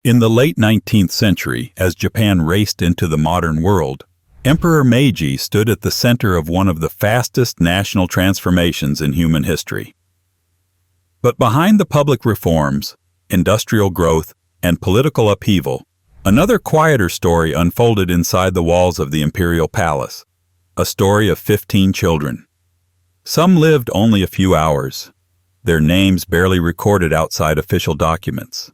In the late 19th century, as Japan raced into the modern world, Emperor Meiji stood at the center of one of the fastest national transformations in human history. But behind the public reforms, industrial growth, and political upheaval, another quieter story unfolded inside the walls of the imperial palace, a story of 15 children. Some lived only a few hours, their names barely recorded outside official documents.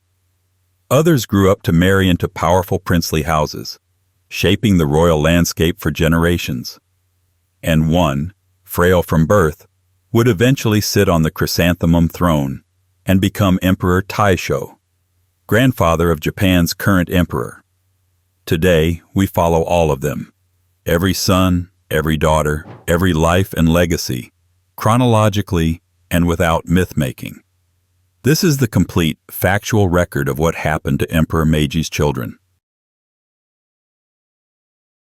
Others grew up to marry into powerful princely houses, shaping the royal landscape for generations. And one, frail from birth, would eventually sit on the Chrysanthemum Throne and become Emperor Taishō, grandfather of Japan's current emperor. Today, we follow all of them, every son, every daughter, every life and legacy, chronologically and without myth-making. This is the complete, factual record of what happened to Emperor Meiji's children.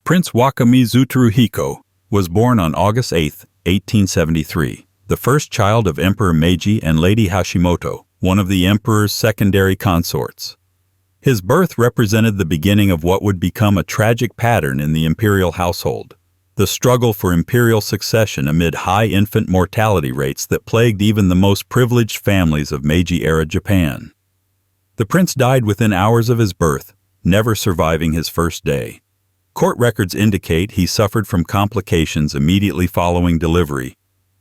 Prince Wakamitsu Teruhito was born on August 8, 1873, the first child of Emperor Meiji and Lady Hashimoto, one of the emperor's secondary consorts. His birth represented the beginning of what would become a tragic pattern in the imperial household, the struggle for imperial succession amid high infant mortality rates that plagued even the most privileged families of Meiji-era Japan. The prince died within hours of his birth, never surviving his first day. Court records indicate he suffered from complications immediately following delivery,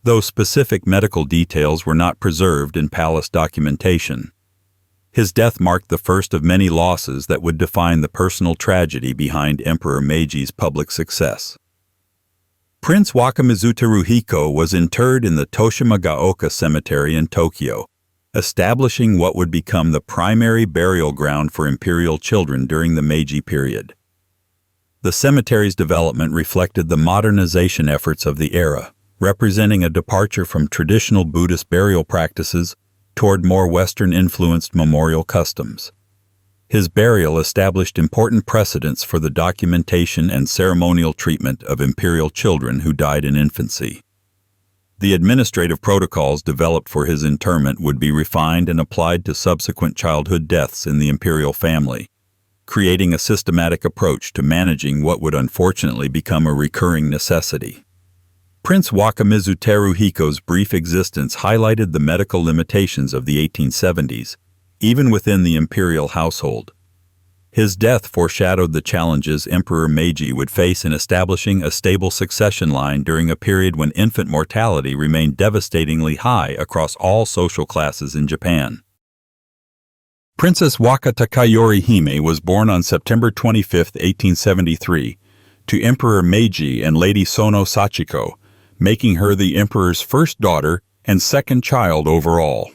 though specific medical details were not preserved in palace documentation. His death marked the first of many losses that would define the personal tragedy behind Emperor Meiji's public success. Prince Wakamitsu Teruhito was interred in the Toshimagaoka Cemetery in Tokyo, establishing what would become the primary burial ground for imperial children during the Meiji period. The cemetery's development reflected the modernization efforts of the era, representing a departure from traditional Buddhist burial practices toward more Western-influenced memorial customs. His burial established important precedents for the documentation and ceremonial treatment of imperial children who died in infancy. The administrative protocols developed for his interment would be refined and applied to subsequent childhood deaths in the imperial family, creating a systematic approach to managing what would unfortunately become a recurring necessity. Prince Wakamitsu Teruhito's brief existence highlighted the medical limitations of the 1870s, even within the imperial household. His death foreshadowed the challenges Emperor Meiji would face in establishing a stable succession line during a period when infant mortality remained devastatingly high across all social classes in Japan. Princess Waka Takayori-hime was born on September 25, 1873, to Emperor Meiji and Lady Sono Sachiko, making her the emperor's first daughter and second child overall.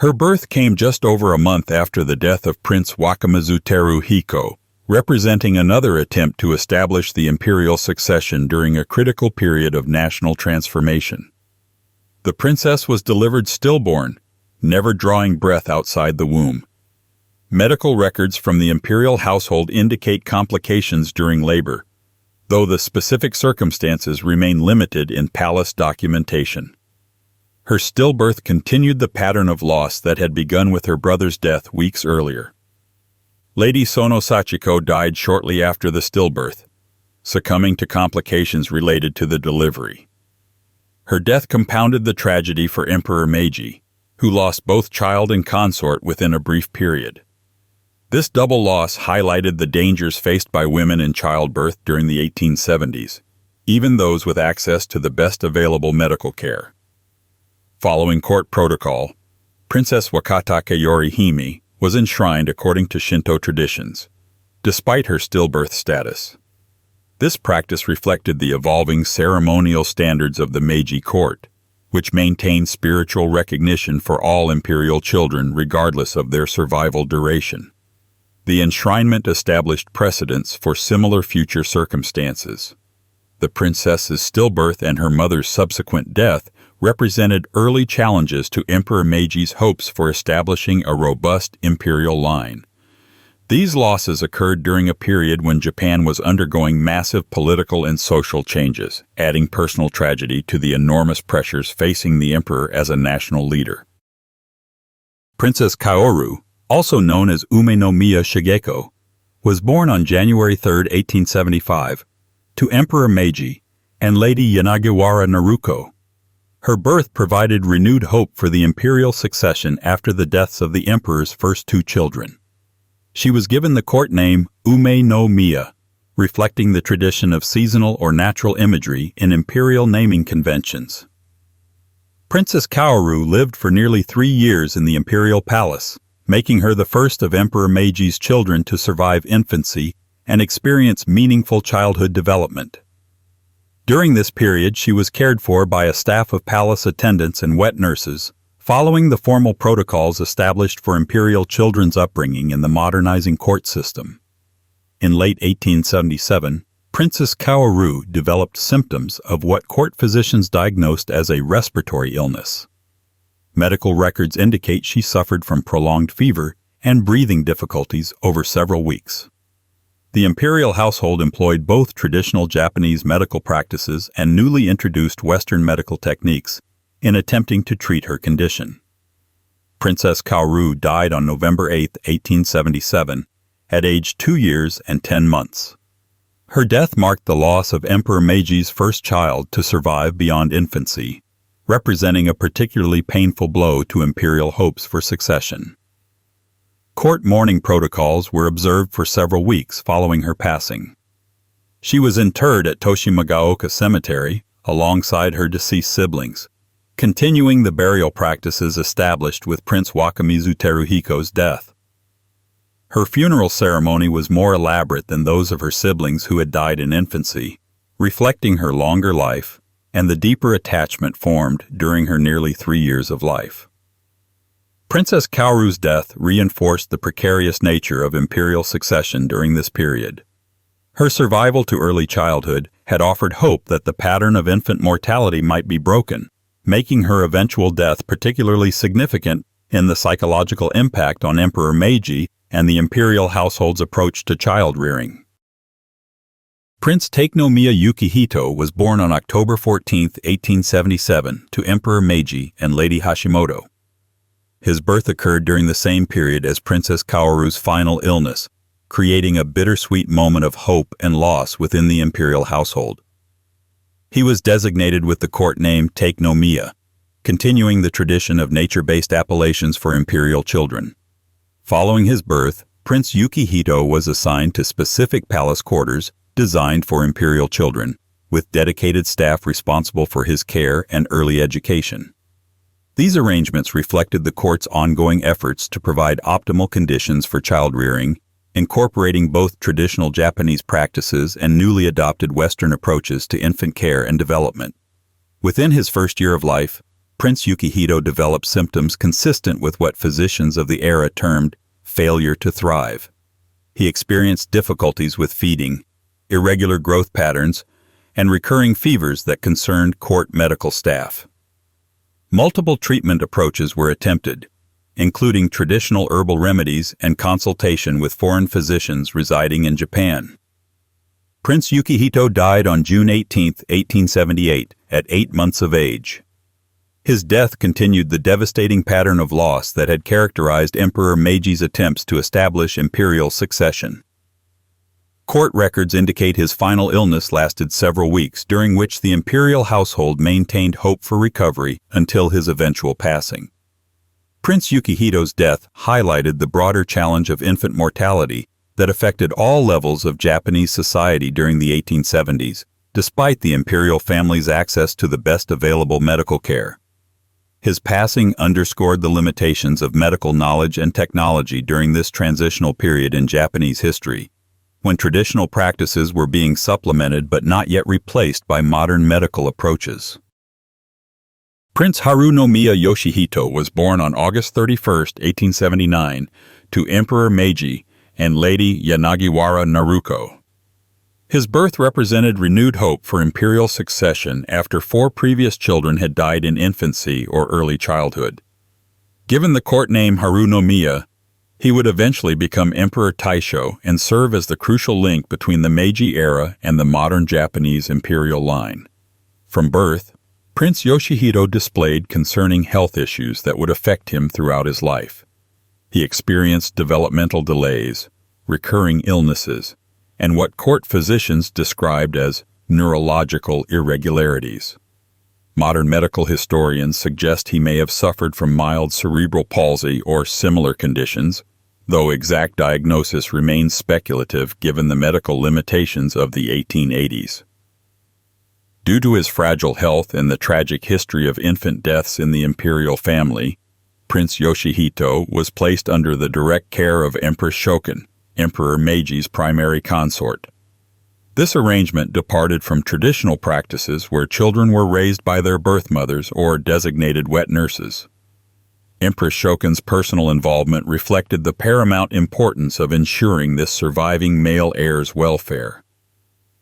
Her birth came just over a month after the death of Prince Wakamitsu Teruhito, representing another attempt to establish the imperial succession during a critical period of national transformation. The princess was delivered stillborn, never drawing breath outside the womb. Medical records from the imperial household indicate complications during labor, though the specific circumstances remain limited in palace documentation. Her stillbirth continued the pattern of loss that had begun with her brother's death weeks earlier. Lady Sono Sachiko died shortly after the stillbirth, succumbing to complications related to the delivery. Her death compounded the tragedy for Emperor Meiji, who lost both child and consort within a brief period. This double loss highlighted the dangers faced by women in childbirth during the 1870s, even those with access to the best available medical care. Following court protocol, Princess Waka Takayori-hime was enshrined according to Shinto traditions, despite her stillbirth status. This practice reflected the evolving ceremonial standards of the Meiji court, which maintained spiritual recognition for all imperial children regardless of their survival duration. The enshrinement established precedents for similar future circumstances. The princess's stillbirth and her mother's subsequent death represented early challenges to Emperor Meiji's hopes for establishing a robust imperial line. These losses occurred during a period when Japan was undergoing massive political and social changes, adding personal tragedy to the enormous pressures facing the emperor as a national leader. Princess Kaoru, also known as Ume no Miya Shigeko, was born on January 3, 1875, to Emperor Meiji and Lady Yanagiwara Naruko. Her birth provided renewed hope for the imperial succession after the deaths of the emperor's first two children. She was given the court name Ume no Miya, reflecting the tradition of seasonal or natural imagery in imperial naming conventions. Princess Kaoru lived for nearly 3 years in the imperial palace, making her the first of Emperor Meiji's children to survive infancy and experience meaningful childhood development. During this period, she was cared for by a staff of palace attendants and wet nurses, following the formal protocols established for imperial children's upbringing in the modernizing court system. In late 1877, Princess Kaoru developed symptoms of what court physicians diagnosed as a respiratory illness. Medical records indicate she suffered from prolonged fever and breathing difficulties over several weeks. The imperial household employed both traditional Japanese medical practices and newly introduced Western medical techniques in attempting to treat her condition. Princess Kaoru died on November 8, 1877, at age 2 years and 10 months. Her death marked the loss of Emperor Meiji's first child to survive beyond infancy, representing a particularly painful blow to imperial hopes for succession. Court mourning protocols were observed for several weeks following her passing. She was interred at Toshimagaoka Cemetery alongside her deceased siblings, continuing the burial practices established with Prince Wakamitsu Teruhiko's death. Her funeral ceremony was more elaborate than those of her siblings who had died in infancy, reflecting her longer life and the deeper attachment formed during her nearly 3 years of life. Princess Kaoru's death reinforced the precarious nature of imperial succession during this period. Her survival to early childhood had offered hope that the pattern of infant mortality might be broken, making her eventual death particularly significant in the psychological impact on Emperor Meiji and the imperial household's approach to child-rearing. Prince Taishō Yukihito was born on October 14, 1877, to Emperor Meiji and Lady Hashimoto. His birth occurred during the same period as Princess Kaoru's final illness, creating a bittersweet moment of hope and loss within the imperial household. He was designated with the court name Taishō, continuing the tradition of nature-based appellations for imperial children. Following his birth, Prince Yukihito was assigned to specific palace quarters designed for imperial children, with dedicated staff responsible for his care and early education. These arrangements reflected the court's ongoing efforts to provide optimal conditions for child-rearing, incorporating both traditional Japanese practices and newly adopted Western approaches to infant care and development. Within his first year of life, Prince Yukihito developed symptoms consistent with what physicians of the era termed failure to thrive. He experienced difficulties with feeding, irregular growth patterns, and recurring fevers that concerned court medical staff. Multiple treatment approaches were attempted, including traditional herbal remedies and consultation with foreign physicians residing in Japan. Prince Yukihito died on June 18, 1878, at 8 months of age. His death continued the devastating pattern of loss that had characterized Emperor Meiji's attempts to establish imperial succession. Court records indicate his final illness lasted several weeks, during which the imperial household maintained hope for recovery until his eventual passing. Prince Yukihito's death highlighted the broader challenge of infant mortality that affected all levels of Japanese society during the 1870s, despite the imperial family's access to the best available medical care. His passing underscored the limitations of medical knowledge and technology during this transitional period in Japanese history, when traditional practices were being supplemented but not yet replaced by modern medical approaches. Prince Harunomiya Yoshihito was born on August 31, 1879, to Emperor Meiji and Lady Yanagiwara Naruko. His birth represented renewed hope for imperial succession after 4 previous children had died in infancy or early childhood. Given the court name Harunomiya, he would eventually become Emperor Taishō and serve as the crucial link between the Meiji era and the modern Japanese imperial line. From birth, Prince Yoshihito displayed concerning health issues that would affect him throughout his life. He experienced developmental delays, recurring illnesses, and what court physicians described as neurological irregularities. Modern medical historians suggest he may have suffered from mild cerebral palsy or similar conditions, though exact diagnosis remains speculative given the medical limitations of the 1880s. Due to his fragile health and the tragic history of infant deaths in the imperial family, Prince Yoshihito was placed under the direct care of Empress Shokan, Emperor Meiji's primary consort. This arrangement departed from traditional practices where children were raised by their birth mothers or designated wet nurses. Empress Shokan's personal involvement reflected the paramount importance of ensuring this surviving male heir's welfare.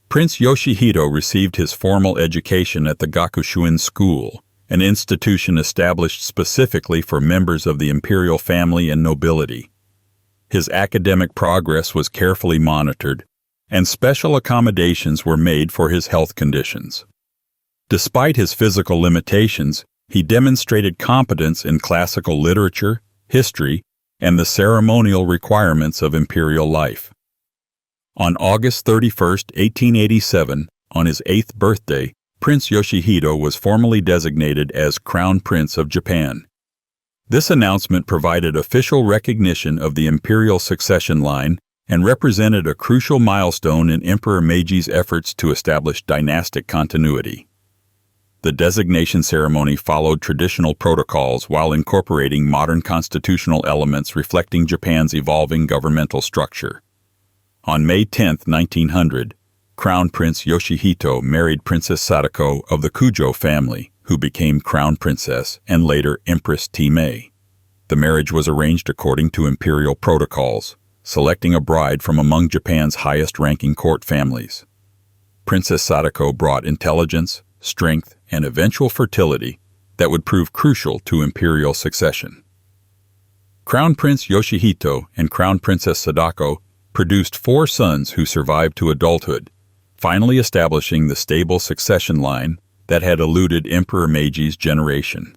Prince Yoshihito received his formal education at the Gakushuin School, an institution established specifically for members of the imperial family and nobility. His academic progress was carefully monitored, and special accommodations were made for his health conditions. Despite his physical limitations, he demonstrated competence in classical literature, history, and the ceremonial requirements of imperial life. On August 31, 1887, on his 8th birthday, Prince Yoshihito was formally designated as Crown Prince of Japan. This announcement provided official recognition of the imperial succession line and represented a crucial milestone in Emperor Meiji's efforts to establish dynastic continuity. The designation ceremony followed traditional protocols while incorporating modern constitutional elements reflecting Japan's evolving governmental structure. On May 10, 1900, Crown Prince Yoshihito married Princess Sadako of the Kujo family, who became Crown Princess and later Empress Mei. The marriage was arranged according to imperial protocols, selecting a bride from among Japan's highest-ranking court families. Princess Sadako brought intelligence, strength, and eventual fertility that would prove crucial to imperial succession. Crown Prince Yoshihito and Crown Princess Sadako produced 4 sons who survived to adulthood, finally establishing the stable succession line that had eluded Emperor Meiji's generation.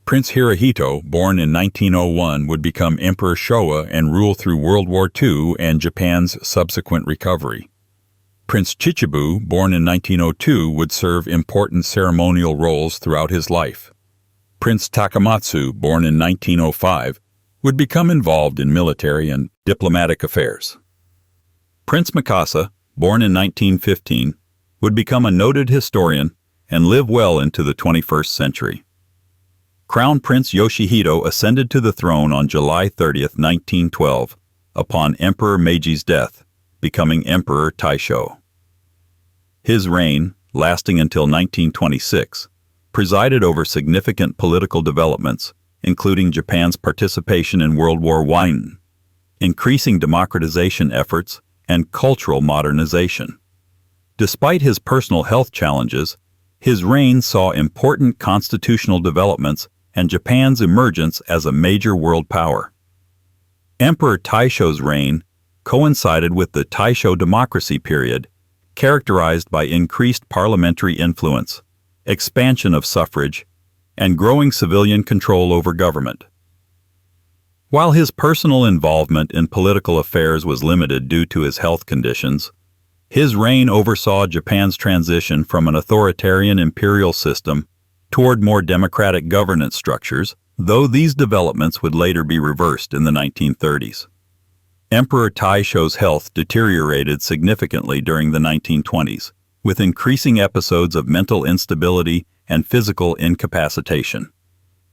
Prince Teruhito, born in 1901, would become Emperor Showa and rule through World War II and Japan's subsequent recovery. Prince Chichibu, born in 1902, would serve important ceremonial roles throughout his life. Prince Takamatsu, born in 1905, would become involved in military and diplomatic affairs. Prince Mikasa, born in 1915, would become a noted historian and live well into the 21st century. Crown Prince Yoshihito ascended to the throne on July 30, 1912, upon Emperor Meiji's death, becoming Emperor Taishō. His reign, lasting until 1926, presided over significant political developments, including Japan's participation in World War I, increasing democratization efforts, and cultural modernization. Despite his personal health challenges, his reign saw important constitutional developments and Japan's emergence as a major world power. Emperor Taishō's reign coincided with the Taisho democracy period, characterized by increased parliamentary influence, expansion of suffrage, and growing civilian control over government. While his personal involvement in political affairs was limited due to his health conditions, his reign oversaw Japan's transition from an authoritarian imperial system toward more democratic governance structures, though these developments would later be reversed in the 1930s. Emperor Taisho's health deteriorated significantly during the 1920s, with increasing episodes of mental instability and physical incapacitation.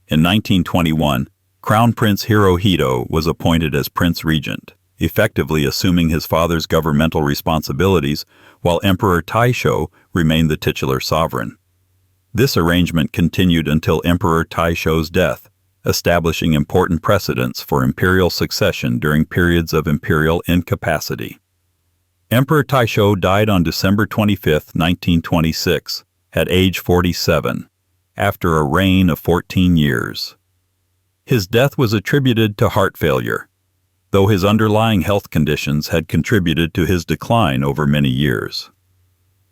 In 1921, Crown Prince Teruhito was appointed as Prince Regent, effectively assuming his father's governmental responsibilities, while Emperor Taishō remained the titular sovereign. This arrangement continued until Emperor Taishō's death, establishing important precedents for imperial succession during periods of imperial incapacity. Emperor Taishō died on December 25, 1926, at age 47, after a reign of 14 years. His death was attributed to heart failure, though his underlying health conditions had contributed to his decline over many years.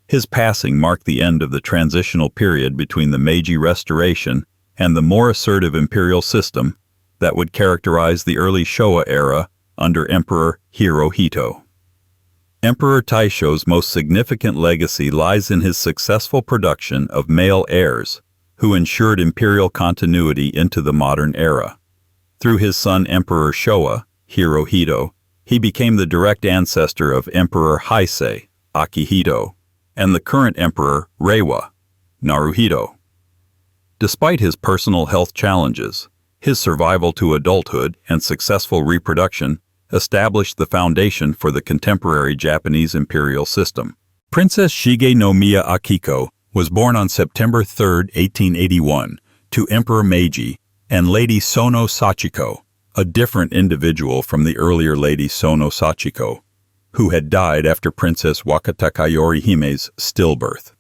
His passing marked the end of the transitional period between the Meiji Restoration and the more assertive imperial system, that would characterize the early Showa era under Emperor Hirohito. Emperor Taishō's most significant legacy lies in his successful production of male heirs, who ensured imperial continuity into the modern era. Through his son Emperor Showa, Hirohito, he became the direct ancestor of Emperor Heisei, Akihito, and the current Emperor Reiwa, Naruhito. Despite his personal health challenges, his survival to adulthood and successful reproduction established the foundation for the contemporary Japanese imperial system. Princess Shigenomiya Akiko was born on September 3, 1881, to Emperor Meiji and Lady Sono Sachiko, a different individual from the earlier Lady Sono Sachiko, who had died after Princess Wakataka Yorihime's stillbirth.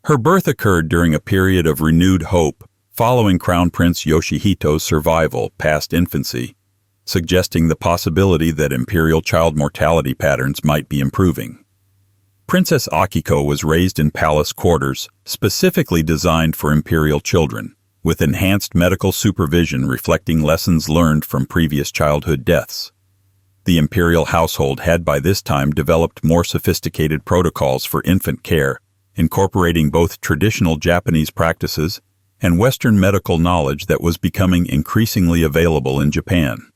Her birth occurred during a period of renewed hope following Crown Prince Yoshihito's survival past infancy, suggesting the possibility that imperial child mortality patterns might be improving. Princess Akiko was raised in palace quarters specifically designed for imperial children, with enhanced medical supervision reflecting lessons learned from previous childhood deaths. The imperial household had by this time developed more sophisticated protocols for infant care, incorporating both traditional Japanese practices and Western medical knowledge that was becoming increasingly available in Japan.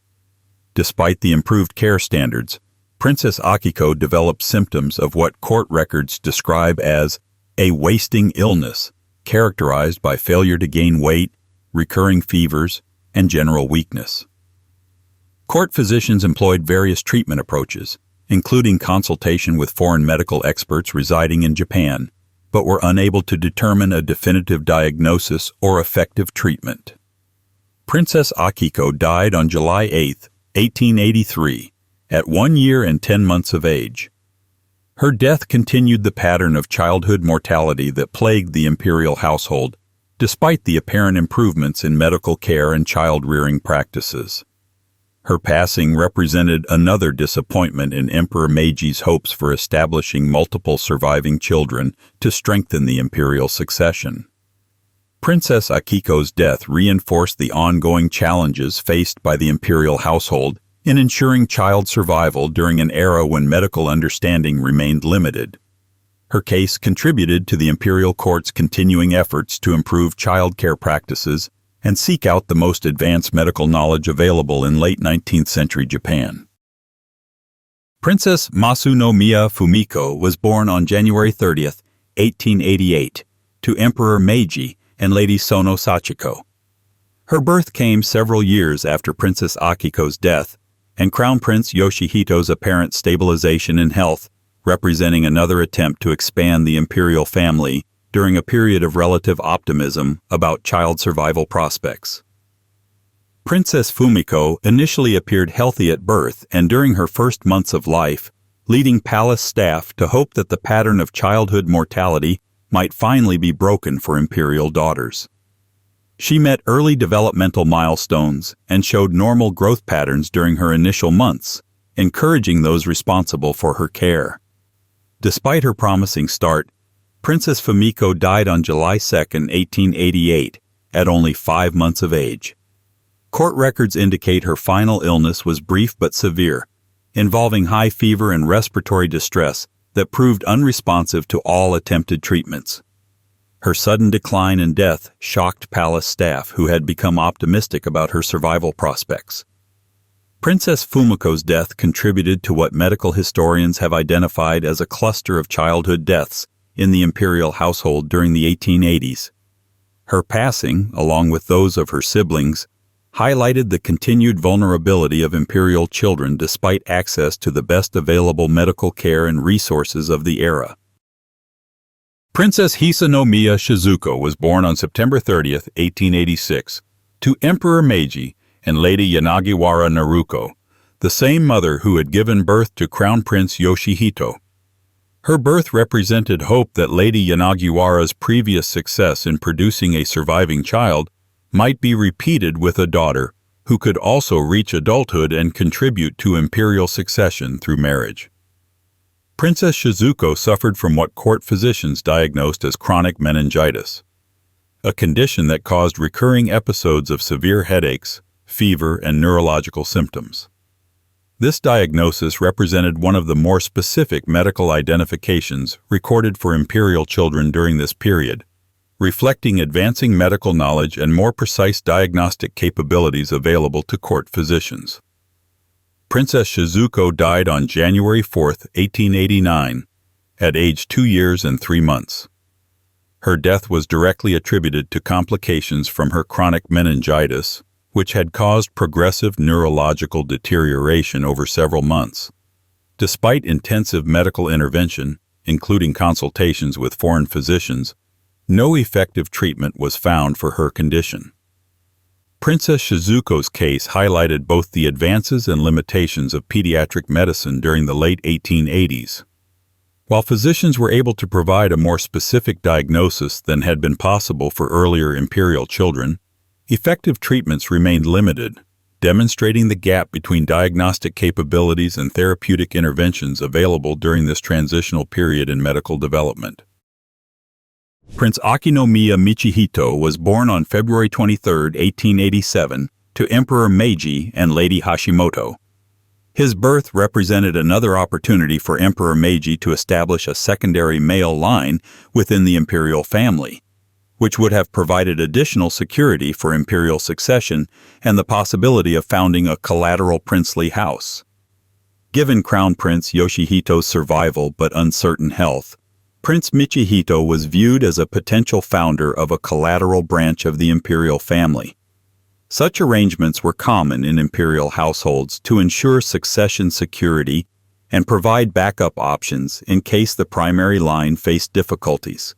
Despite the improved care standards, Princess Akiko developed symptoms of what court records describe as a wasting illness, characterized by failure to gain weight, recurring fevers, and general weakness. Court physicians employed various treatment approaches, including consultation with foreign medical experts residing in Japan, but were unable to determine a definitive diagnosis or effective treatment. Princess Akiko died on July 8, 1883, at 1 year and 10 months of age. Her death continued the pattern of childhood mortality that plagued the imperial household, despite the apparent improvements in medical care and child-rearing practices. Her passing represented another disappointment in Emperor Meiji's hopes for establishing multiple surviving children to strengthen the imperial succession. Princess Akiko's death reinforced the ongoing challenges faced by the imperial household in ensuring child survival during an era when medical understanding remained limited. Her case contributed to the imperial court's continuing efforts to improve child care practices and seek out the most advanced medical knowledge available in late 19th century Japan. Princess Masunomiya Fumiko was born on January 30, 1888, to Emperor Meiji and Lady Sono Sachiko. Her birth came several years after Princess Akiko's death and Crown Prince Yoshihito's apparent stabilization in health, representing another attempt to expand the imperial family during a period of relative optimism about child survival prospects. Princess Fumiko initially appeared healthy at birth and during her first months of life, leading palace staff to hope that the pattern of childhood mortality might finally be broken for imperial daughters. She met early developmental milestones and showed normal growth patterns during her initial months, encouraging those responsible for her care. Despite her promising start, Princess Fumiko died on July 2, 1888, at only 5 months of age. Court records indicate her final illness was brief but severe, involving high fever and respiratory distress that proved unresponsive to all attempted treatments. Her sudden decline and death shocked palace staff who had become optimistic about her survival prospects. Princess Fumiko's death contributed to what medical historians have identified as a cluster of childhood deaths in the imperial household during the 1880s. Her passing, along with those of her siblings, highlighted the continued vulnerability of imperial children despite access to the best available medical care and resources of the era. Princess Hisanomiya Shizuko was born on September 30, 1886, to Emperor Meiji and Lady Yanagiwara Naruko, the same mother who had given birth to Crown Prince Yoshihito. Her birth represented hope that Lady Yanagiwara's previous success in producing a surviving child might be repeated with a daughter who could also reach adulthood and contribute to imperial succession through marriage. Princess Shizuko suffered from what court physicians diagnosed as chronic meningitis, a condition that caused recurring episodes of severe headaches, fever, and neurological symptoms. This diagnosis represented one of the more specific medical identifications recorded for imperial children during this period, reflecting advancing medical knowledge and more precise diagnostic capabilities available to court physicians. Princess Shizuko died on January 4, 1889, at age 2 years and 3 months. Her death was directly attributed to complications from her chronic meningitis, which had caused progressive neurological deterioration over several months. Despite intensive medical intervention, including consultations with foreign physicians, no effective treatment was found for her condition. Princess Shizuko's case highlighted both the advances and limitations of pediatric medicine during the late 1880s. While physicians were able to provide a more specific diagnosis than had been possible for earlier imperial children, effective treatments remained limited, demonstrating the gap between diagnostic capabilities and therapeutic interventions available during this transitional period in medical development. Prince Akinomiya Michihito was born on February 23, 1887, to Emperor Meiji and Lady Hashimoto. His birth represented another opportunity for Emperor Meiji to establish a secondary male line within the imperial family, which would have provided additional security for imperial succession and the possibility of founding a collateral princely house. Given Crown Prince Yoshihito's survival but uncertain health, Prince Michihito was viewed as a potential founder of a collateral branch of the imperial family. Such arrangements were common in imperial households to ensure succession security and provide backup options in case the primary line faced difficulties.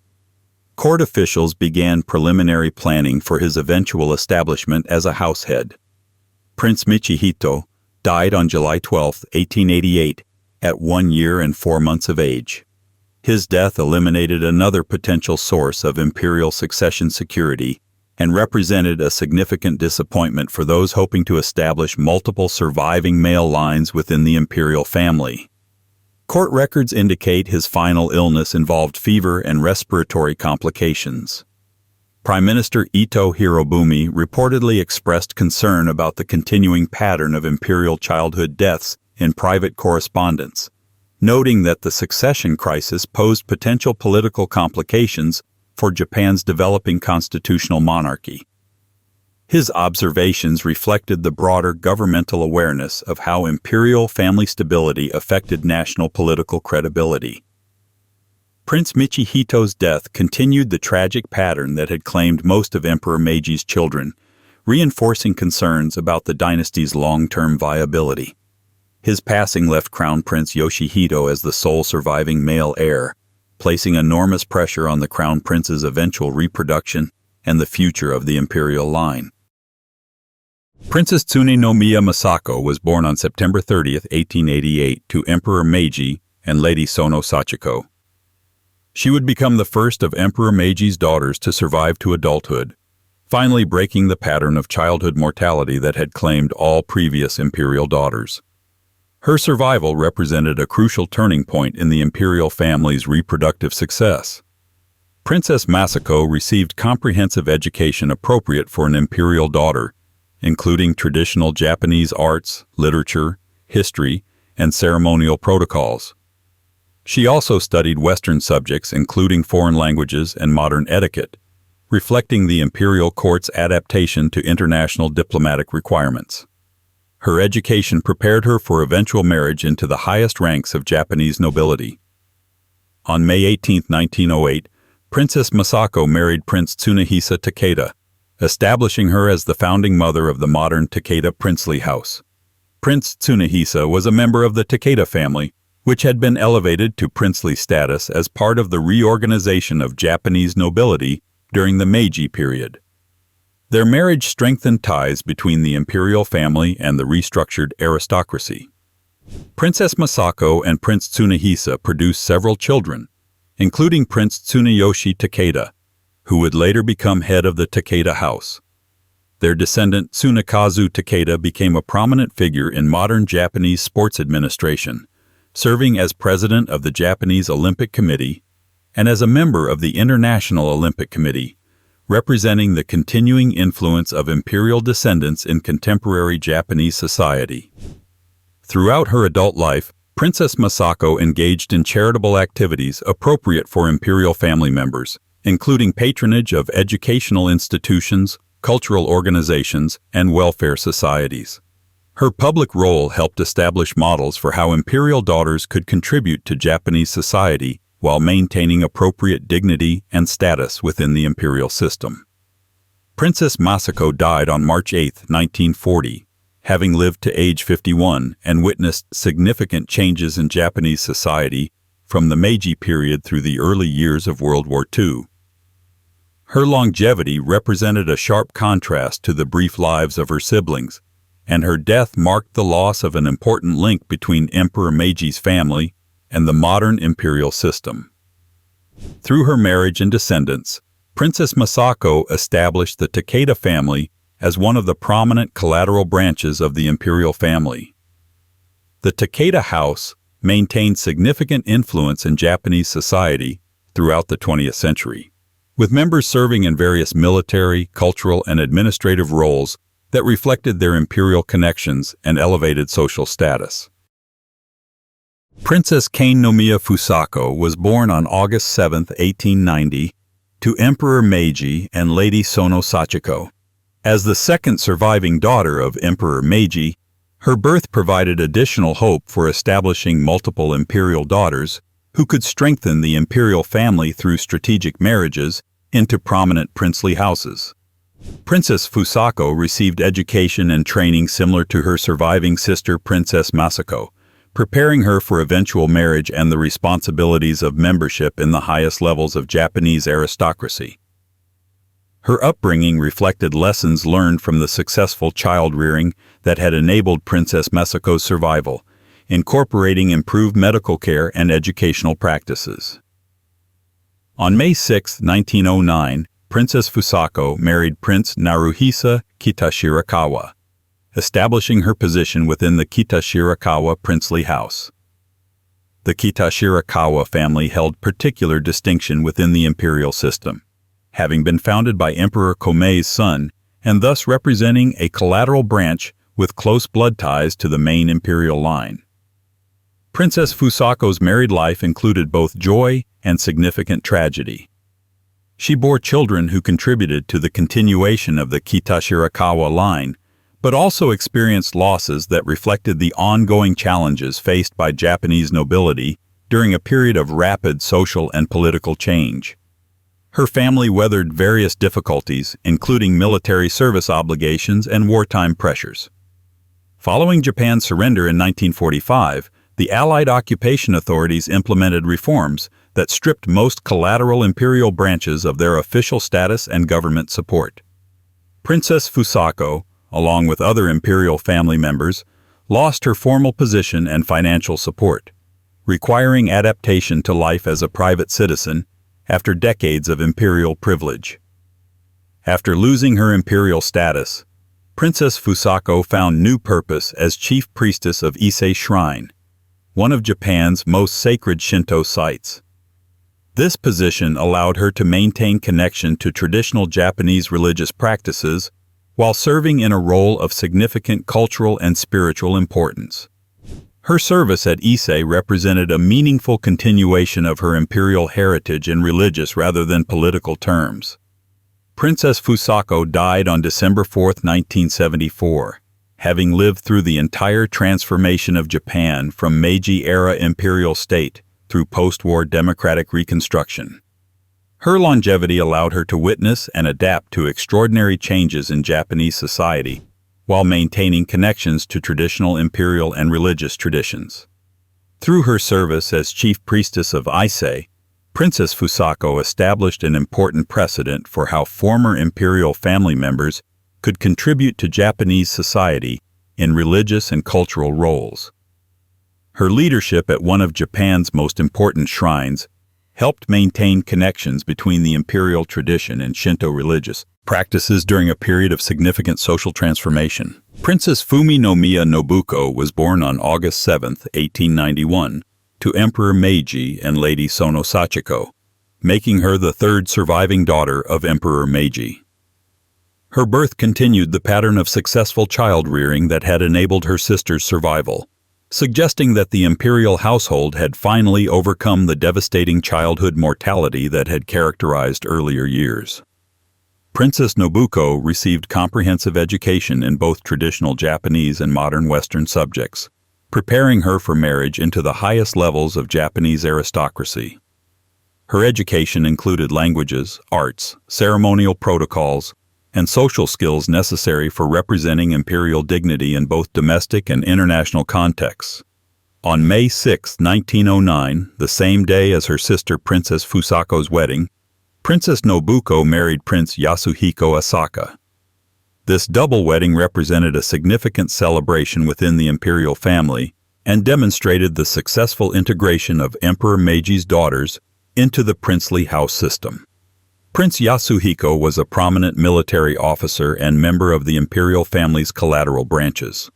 Court officials began preliminary planning for his eventual establishment as a househead. Prince Michihito died on July 12, 1888, at 1 year and 4 months of age. His death eliminated another potential source of imperial succession security and represented a significant disappointment for those hoping to establish multiple surviving male lines within the imperial family. Court records indicate his final illness involved fever and respiratory complications. Prime Minister Ito Hirobumi reportedly expressed concern about the continuing pattern of imperial childhood deaths in private correspondence, noting that the succession crisis posed potential political complications for Japan's developing constitutional monarchy. His observations reflected the broader governmental awareness of how imperial family stability affected national political credibility. Prince Michihito's death continued the tragic pattern that had claimed most of Emperor Meiji's children, reinforcing concerns about the dynasty's long-term viability. His passing left Crown Prince Yoshihito as the sole surviving male heir, placing enormous pressure on the Crown Prince's eventual reproduction and the future of the imperial line. Princess Tsunenomiya Masako was born on September 30, 1888, to Emperor Meiji and Lady Sono Sachiko. She would become the first of Emperor Meiji's daughters to survive to adulthood, finally breaking the pattern of childhood mortality that had claimed all previous imperial daughters. Her survival represented a crucial turning point in the imperial family's reproductive success. Princess Masako received comprehensive education appropriate for an imperial daughter, including traditional Japanese arts, literature, history, and ceremonial protocols. She also studied Western subjects, including foreign languages and modern etiquette, reflecting the imperial court's adaptation to international diplomatic requirements. Her education prepared her for eventual marriage into the highest ranks of Japanese nobility. On May 18, 1908, Princess Masako married Prince Tsunehisa Takeda, establishing her as the founding mother of the modern Takeda princely house. Prince Tsunehisa was a member of the Takeda family, which had been elevated to princely status as part of the reorganization of Japanese nobility during the Meiji period. Their marriage strengthened ties between the imperial family and the restructured aristocracy. Princess Masako and Prince Tsunehisa produced several children, including Prince Tsuneyoshi Takeda, who would later become head of the Takeda house. Their descendant Tsunekazu Takeda became a prominent figure in modern Japanese sports administration, serving as president of the Japanese Olympic Committee and as a member of the International Olympic Committee, representing the continuing influence of imperial descendants in contemporary Japanese society. Throughout her adult life, Princess Masako engaged in charitable activities appropriate for imperial family members, including patronage of educational institutions, cultural organizations, and welfare societies. Her public role helped establish models for how imperial daughters could contribute to Japanese society while maintaining appropriate dignity and status within the imperial system. Princess Masako died on March 8, 1940, having lived to age 51 and witnessed significant changes in Japanese society from the Meiji period through the early years of World War II. Her longevity represented a sharp contrast to the brief lives of her siblings, and her death marked the loss of an important link between Emperor Meiji's family and the modern imperial system. Through her marriage and descendants, Princess Masako established the Takeda family as one of the prominent collateral branches of the imperial family. The Takeda house maintained significant influence in Japanese society throughout the 20th century, with members serving in various military, cultural, and administrative roles that reflected their imperial connections and elevated social status. Princess Kane-no-miya Fusako was born on August 7, 1890, to Emperor Meiji and Lady Sono Sachiko. As the second surviving daughter of Emperor Meiji, her birth provided additional hope for establishing multiple imperial daughters who could strengthen the imperial family through strategic marriages into prominent princely houses. Princess Fusako received education and training similar to her surviving sister Princess Masako, preparing her for eventual marriage and the responsibilities of membership in the highest levels of Japanese aristocracy. Her upbringing reflected lessons learned from the successful child-rearing that had enabled Princess Masako's survival, incorporating improved medical care and educational practices. On May 6, 1909, Princess Fusako married Prince Naruhisa Kitashirakawa, establishing her position within the Kitashirakawa princely house. The Kitashirakawa family held particular distinction within the imperial system, having been founded by Emperor Komei's son and thus representing a collateral branch with close blood ties to the main imperial line. Princess Fusako's married life included both joy and significant tragedy. She bore children who contributed to the continuation of the Kitashirakawa line, but also experienced losses that reflected the ongoing challenges faced by Japanese nobility during a period of rapid social and political change. Her family weathered various difficulties, including military service obligations and wartime pressures. Following Japan's surrender in 1945, the Allied occupation authorities implemented reforms that stripped most collateral imperial branches of their official status and government support. Princess Fusako, along with other imperial family members, lost her formal position and financial support, requiring adaptation to life as a private citizen after decades of imperial privilege. After losing her imperial status, Princess Fusako found new purpose as chief priestess of Ise Shrine, one of Japan's most sacred Shinto sites. This position allowed her to maintain connection to traditional Japanese religious practices while serving in a role of significant cultural and spiritual importance. Her service at Ise represented a meaningful continuation of her imperial heritage in religious rather than political terms. Princess Fusako died on December 4, 1974, having lived through the entire transformation of Japan from Meiji-era imperial state through post-war democratic reconstruction. Her longevity allowed her to witness and adapt to extraordinary changes in Japanese society while maintaining connections to traditional imperial and religious traditions. Through her service as chief priestess of Ise, Princess Fusako established an important precedent for how former imperial family members could contribute to Japanese society in religious and cultural roles. Her leadership at one of Japan's most important shrines helped maintain connections between the imperial tradition and Shinto religious practices during a period of significant social transformation. Princess Fumi-no-miya Nobuko was born on August 7, 1891, to Emperor Meiji and Lady Sono Sachiko, making her the third surviving daughter of Emperor Meiji. Her birth continued the pattern of successful child-rearing that had enabled her sister's survival, suggesting that the imperial household had finally overcome the devastating childhood mortality that had characterized earlier years. Princess Nobuko received comprehensive education in both traditional Japanese and modern Western subjects, preparing her for marriage into the highest levels of Japanese aristocracy. Her education included languages, arts, ceremonial protocols, and social skills necessary for representing imperial dignity in both domestic and international contexts. On May 6, 1909, the same day as her sister Princess Fusako's wedding, Princess Nobuko married Prince Yasuhiko Asaka. This double wedding represented a significant celebration within the imperial family and demonstrated the successful integration of Emperor Meiji's daughters into the princely house system. Prince Yasuhiko was a prominent military officer and member of the imperial family's collateral branches.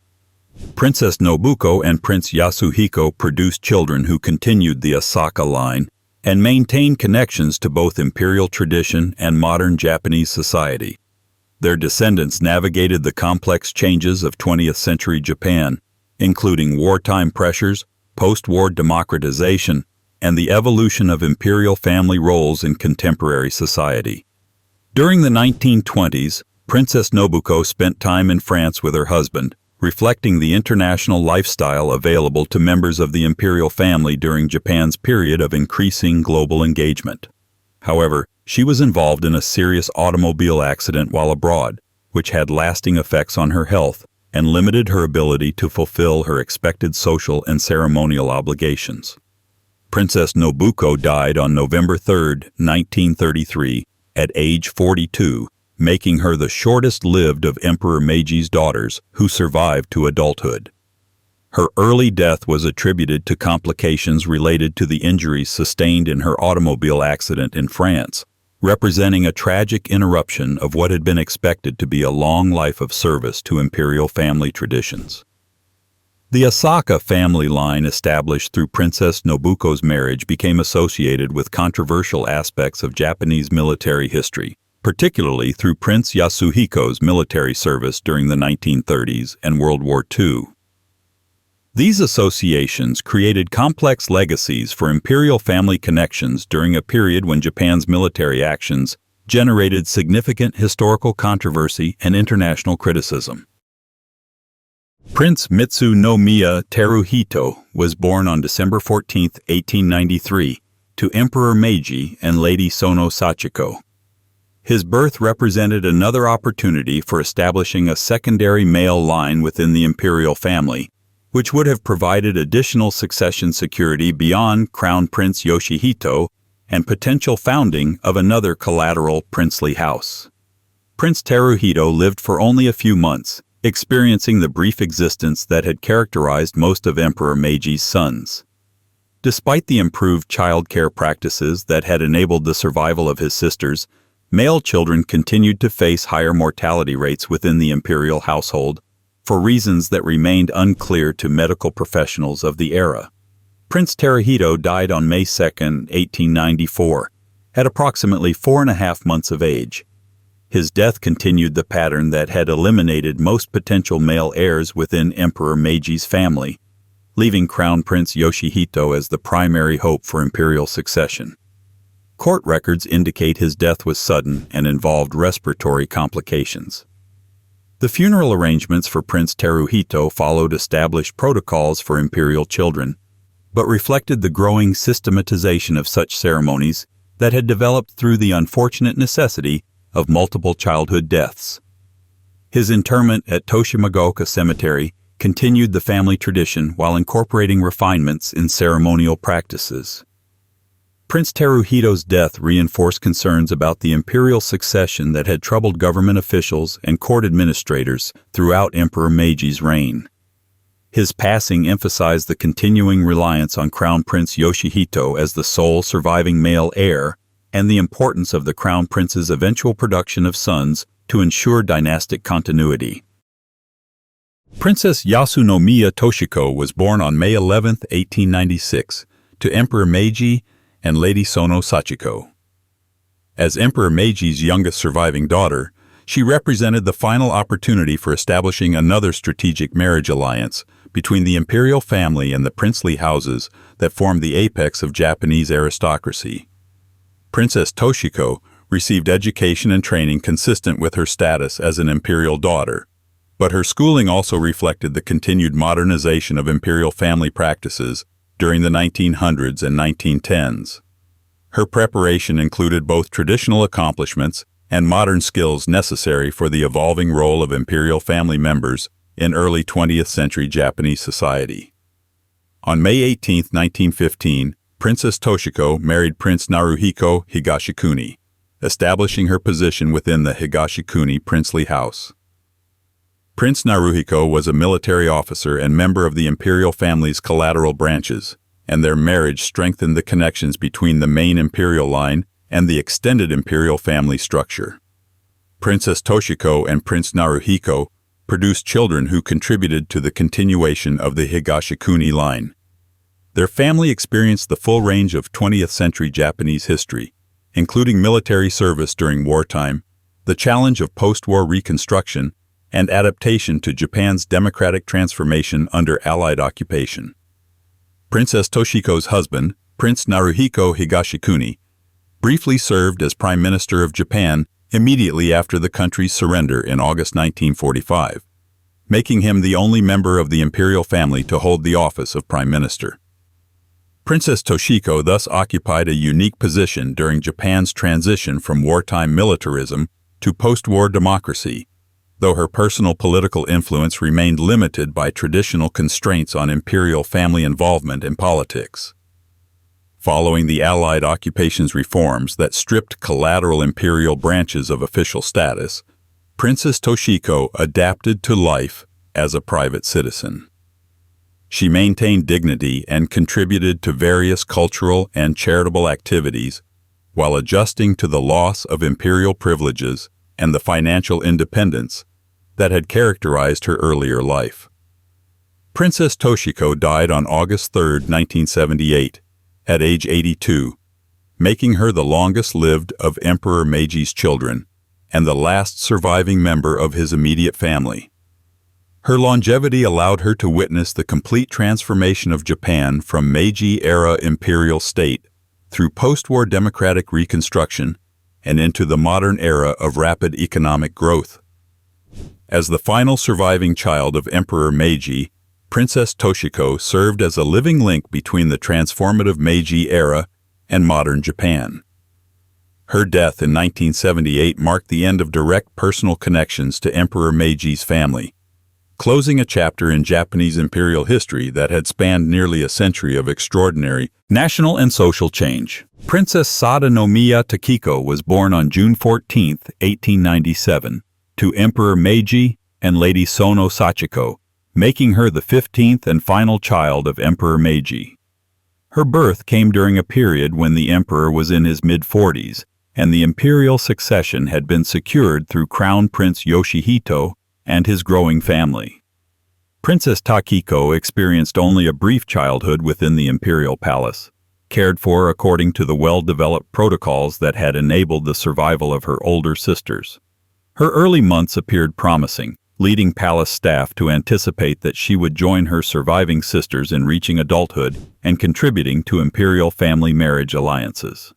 Princess Nobuko and Prince Yasuhiko produced children who continued the Asaka line and maintained connections to both imperial tradition and modern Japanese society. Their descendants navigated the complex changes of 20th century Japan, including wartime pressures, post-war democratization, and the evolution of imperial family roles in contemporary society. During the 1920s, Princess Nobuko spent time in France with her husband, reflecting the international lifestyle available to members of the imperial family during Japan's period of increasing global engagement. However, she was involved in a serious automobile accident while abroad, which had lasting effects on her health and limited her ability to fulfill her expected social and ceremonial obligations. Princess Nobuko died on November 3, 1933, at age 42, making her the shortest-lived of Emperor Meiji's daughters who survived to adulthood. Her early death was attributed to complications related to the injuries sustained in her automobile accident in France, representing a tragic interruption of what had been expected to be a long life of service to imperial family traditions. The Asaka family line established through Princess Nobuko's marriage became associated with controversial aspects of Japanese military history, particularly through Prince Yasuhiko's military service during the 1930s and World War II. These associations created complex legacies for imperial family connections during a period when Japan's military actions generated significant historical controversy and international criticism. Prince Mitsunomiya Teruhito was born on December 14, 1893, to Emperor Meiji and Lady Sono Sachiko. His birth represented another opportunity for establishing a secondary male line within the imperial family, which would have provided additional succession security beyond Crown Prince Yoshihito and potential founding of another collateral princely house. Prince Teruhito lived for only a few months, experiencing the brief existence that had characterized most of Emperor Meiji's sons. Despite the improved child care practices that had enabled the survival of his sisters, male children continued to face higher mortality rates within the imperial household for reasons that remained unclear to medical professionals of the era. Prince Teruhito died on May 2, 1894, at approximately 4.5 months of age. His death continued the pattern that had eliminated most potential male heirs within Emperor Meiji's family, leaving Crown Prince Yoshihito as the primary hope for imperial succession. Court records indicate his death was sudden and involved respiratory complications. The funeral arrangements for Prince Teruhito followed established protocols for imperial children, but reflected the growing systematization of such ceremonies that had developed through the unfortunate necessity of multiple childhood deaths. His interment at Toshimagoka Cemetery continued the family tradition while incorporating refinements in ceremonial practices. Prince Teruhito's death reinforced concerns about the imperial succession that had troubled government officials and court administrators throughout Emperor Meiji's reign. His passing emphasized the continuing reliance on Crown Prince Yoshihito as the sole surviving male heir and the importance of the Crown Prince's eventual production of sons to ensure dynastic continuity. Princess Yasunomiya Toshiko was born on May 11, 1896, to Emperor Meiji and Lady Sono Sachiko. As Emperor Meiji's youngest surviving daughter, she represented the final opportunity for establishing another strategic marriage alliance between the imperial family and the princely houses that formed the apex of Japanese aristocracy. Princess Toshiko received education and training consistent with her status as an imperial daughter, but her schooling also reflected the continued modernization of imperial family practices during the 1900s and 1910s. Her preparation included both traditional accomplishments and modern skills necessary for the evolving role of imperial family members in early 20th century Japanese society. On May 18, 1915, Princess Toshiko married Prince Naruhiko Higashikuni, establishing her position within the Higashikuni princely house. Prince Naruhiko was a military officer and member of the imperial family's collateral branches, and their marriage strengthened the connections between the main imperial line and the extended imperial family structure. Princess Toshiko and Prince Naruhiko produced children who contributed to the continuation of the Higashikuni line. Their family experienced the full range of 20th century Japanese history, including military service during wartime, the challenge of post-war reconstruction, and adaptation to Japan's democratic transformation under Allied occupation. Princess Toshiko's husband, Prince Naruhiko Higashikuni, briefly served as Prime Minister of Japan immediately after the country's surrender in August 1945, making him the only member of the imperial family to hold the office of Prime Minister. Princess Toshiko thus occupied a unique position during Japan's transition from wartime militarism to post-war democracy, though her personal political influence remained limited by traditional constraints on imperial family involvement in politics. Following the Allied occupation's reforms that stripped collateral imperial branches of official status, Princess Toshiko adapted to life as a private citizen. She maintained dignity and contributed to various cultural and charitable activities while adjusting to the loss of imperial privileges and the financial independence that had characterized her earlier life. Princess Toshiko died on August 3, 1978, at age 82, making her the longest-lived of Emperor Meiji's children and the last surviving member of his immediate family. Her longevity allowed her to witness the complete transformation of Japan from Meiji-era imperial state through post-war democratic reconstruction and into the modern era of rapid economic growth. As the final surviving child of Emperor Meiji, Princess Toshiko served as a living link between the transformative Meiji era and modern Japan. Her death in 1978 marked the end of direct personal connections to Emperor Meiji's family, closing a chapter in Japanese imperial history that had spanned nearly a century of extraordinary national and social change. Princess Sadanomiya Takiko was born on June 14, 1897, to Emperor Meiji and Lady Sono Sachiko, making her the 15th and final child of Emperor Meiji. Her birth came during a period when the emperor was in his mid-40s, and the imperial succession had been secured through Crown Prince Yoshihito and his growing family. Princess Takiko experienced only a brief childhood within the imperial palace, cared for according to the well-developed protocols that had enabled the survival of her older sisters. Her early months appeared promising, leading palace staff to anticipate that she would join her surviving sisters in reaching adulthood and contributing to imperial family marriage alliances.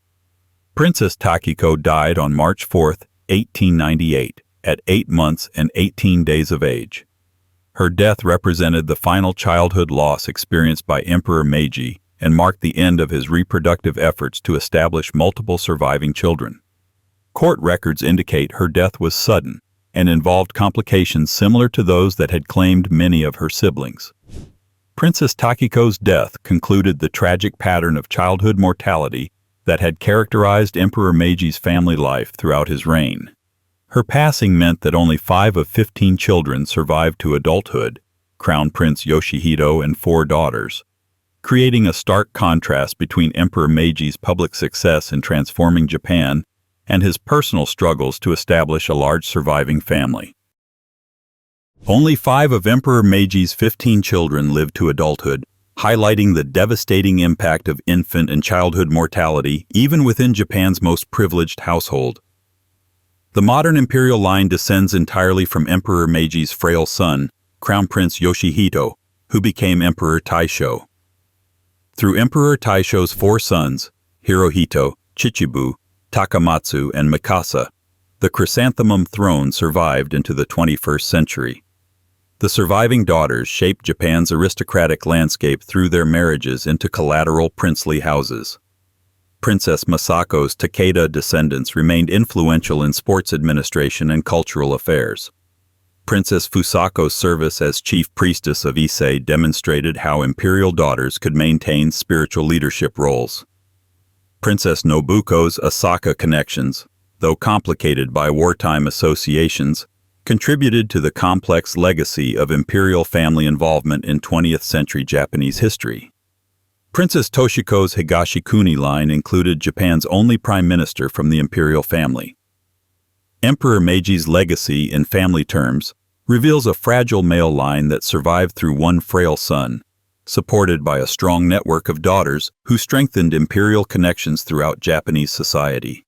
Princess Takiko died on March 4, 1898, at 8 months and 18 days of age. Her death represented the final childhood loss experienced by Emperor Meiji and marked the end of his reproductive efforts to establish multiple surviving children. Court records indicate her death was sudden and involved complications similar to those that had claimed many of her siblings. Princess Takiko's death concluded the tragic pattern of childhood mortality that had characterized Emperor Meiji's family life throughout his reign. Her passing meant that only 5 of 15 children survived to adulthood, Crown Prince Yoshihito and 4 daughters, creating a stark contrast between Emperor Meiji's public success in transforming Japan and his personal struggles to establish a large surviving family. Only 5 of Emperor Meiji's 15 children lived to adulthood, highlighting the devastating impact of infant and childhood mortality even within Japan's most privileged household. The modern imperial line descends entirely from Emperor Meiji's frail son, Crown Prince Yoshihito, who became Emperor Taishō. Through Emperor Taishō's 4 sons, Teruhito, Chichibu, Takamatsu, and Mikasa, the Chrysanthemum Throne survived into the 21st century. The surviving daughters shaped Japan's aristocratic landscape through their marriages into collateral princely houses. Princess Masako's Takeda descendants remained influential in sports administration and cultural affairs. Princess Fusako's service as chief priestess of Ise demonstrated how imperial daughters could maintain spiritual leadership roles. Princess Nobuko's Osaka connections, though complicated by wartime associations, contributed to the complex legacy of imperial family involvement in 20th century Japanese history. Princess Toshiko's Higashikuni line included Japan's only prime minister from the imperial family. Emperor Meiji's legacy in family terms reveals a fragile male line that survived through one frail son, supported by a strong network of daughters who strengthened imperial connections throughout Japanese society.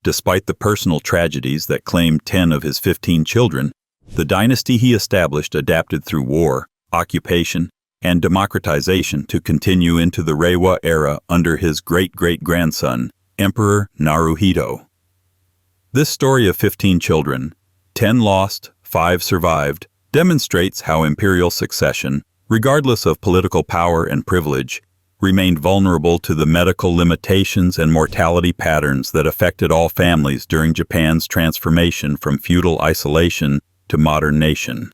Despite the personal tragedies that claimed 10 of his 15 children, the dynasty he established adapted through war, occupation, and democratization to continue into the Reiwa era under his great-great-grandson, Emperor Naruhito. This story of 15 children, 10 lost, 5 survived, demonstrates how imperial succession, regardless of political power and privilege, remained vulnerable to the medical limitations and mortality patterns that affected all families during Japan's transformation from feudal isolation to modern nation.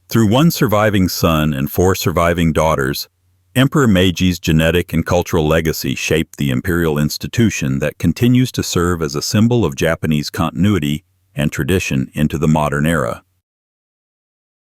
Through one surviving son and 4 surviving daughters, Emperor Meiji's genetic and cultural legacy shaped the imperial institution that continues to serve as a symbol of Japanese continuity and tradition into the modern era.